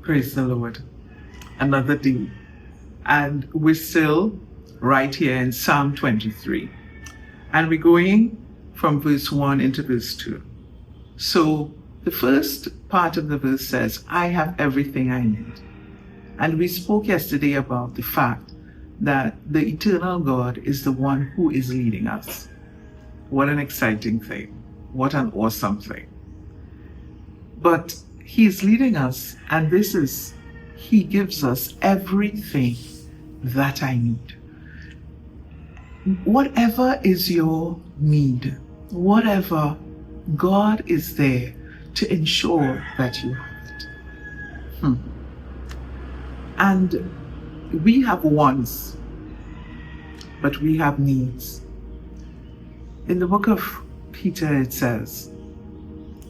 Praise the Lord. Another day. And we're still right here in Psalm 23. And we're going from verse 1 into verse 2. So the first part of the verse says, I have everything I need. And we spoke yesterday about the fact that the eternal God is the one who is leading us. What an exciting thing. What an awesome thing. But He is leading us, and He gives us everything that I need. Whatever is your need, whatever, God is there to ensure that you have it. And we have wants, but we have needs. In the book of Peter, it says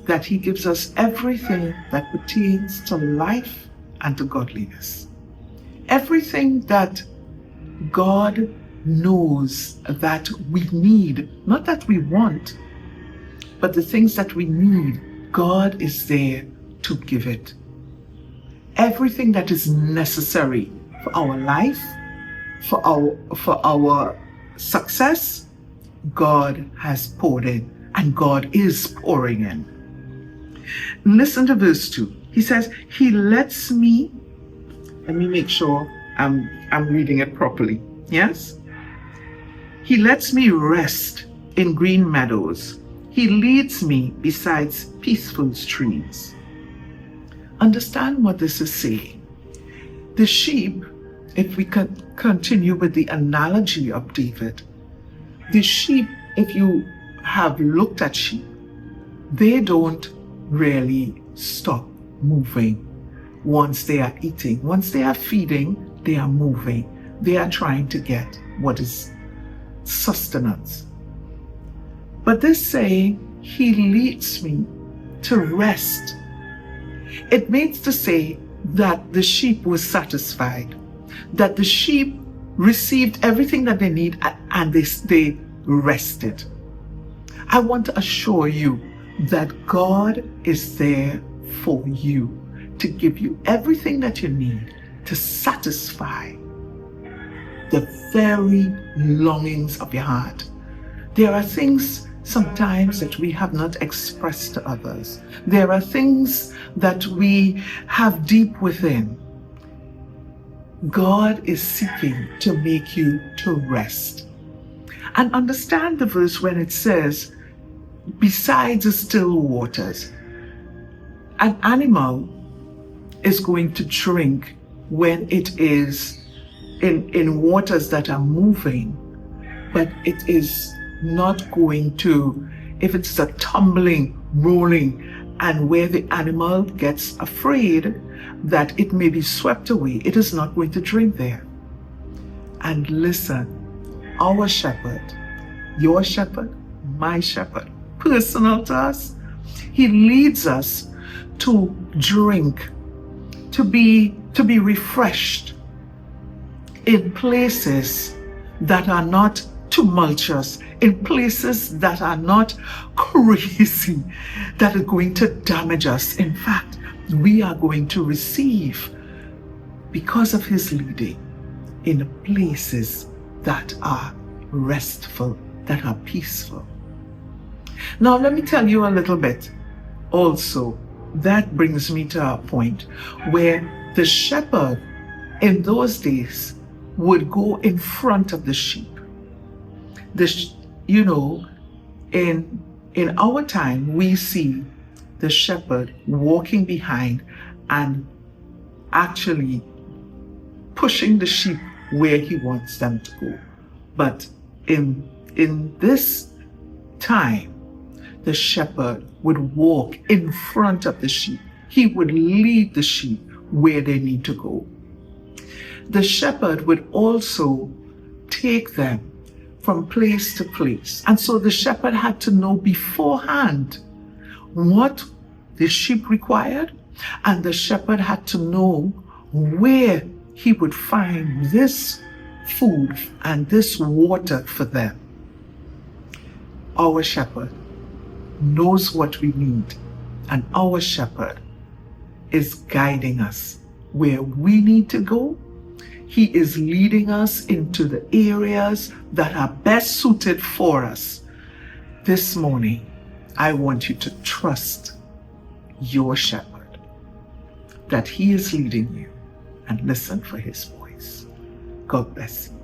that He gives us everything that pertains to life and to godliness. Everything that God knows that we need, not that we want, but the things that we need, God is there to give it. Everything that is necessary for our life, for our success, God has poured in, and God is pouring in. Listen to verse 2. He says, He lets me, let me make sure I'm reading it properly. Yes? He lets me rest in green meadows. He leads me beside peaceful streams. Understand what this is saying. The sheep, if we can continue with the analogy of David, the sheep, if you have looked at sheep, they don't really stop moving once they are eating. Once they are feeding, they are moving. They are trying to get what is sustenance. But this saying, He leads me to rest, it means to say that the sheep was satisfied, that the sheep received everything that they need, and they rested. I want to assure you that God is there for you, to give you everything that you need to satisfy the very longings of your heart. There are things sometimes that we have not expressed to others. There are things that we have deep within. God is seeking to make you to rest. And understand the verse when it says, besides the still waters. An animal is going to drink when it is in waters that are moving, but it is not going to, if it's a tumbling, rolling, and where the animal gets afraid that it may be swept away, it is not going to drink there. And listen, our shepherd, your shepherd, my shepherd, personal to us, He leads us to drink, to be refreshed in places that are not tumultuous, in places that are not crazy, that are going to damage us. In fact, we are going to receive, because of His leading, in places that are restful, that are peaceful. Now, let me tell you a little bit also. That brings me to a point where the shepherd in those days would go in front of the sheep. In our time, we see the shepherd walking behind and actually pushing the sheep where he wants them to go. But in this time, the shepherd would walk in front of the sheep. He would lead the sheep where they need to go. The shepherd would also take them from place to place. And so the shepherd had to know beforehand what the sheep required, and the shepherd had to know where he would find this food and this water for them. Our shepherd knows what we need, and our shepherd is guiding us where we need to go. He is leading us into the areas that are best suited for us. This morning, I want you to trust your shepherd, that he is leading you, and listen for his voice. God bless you.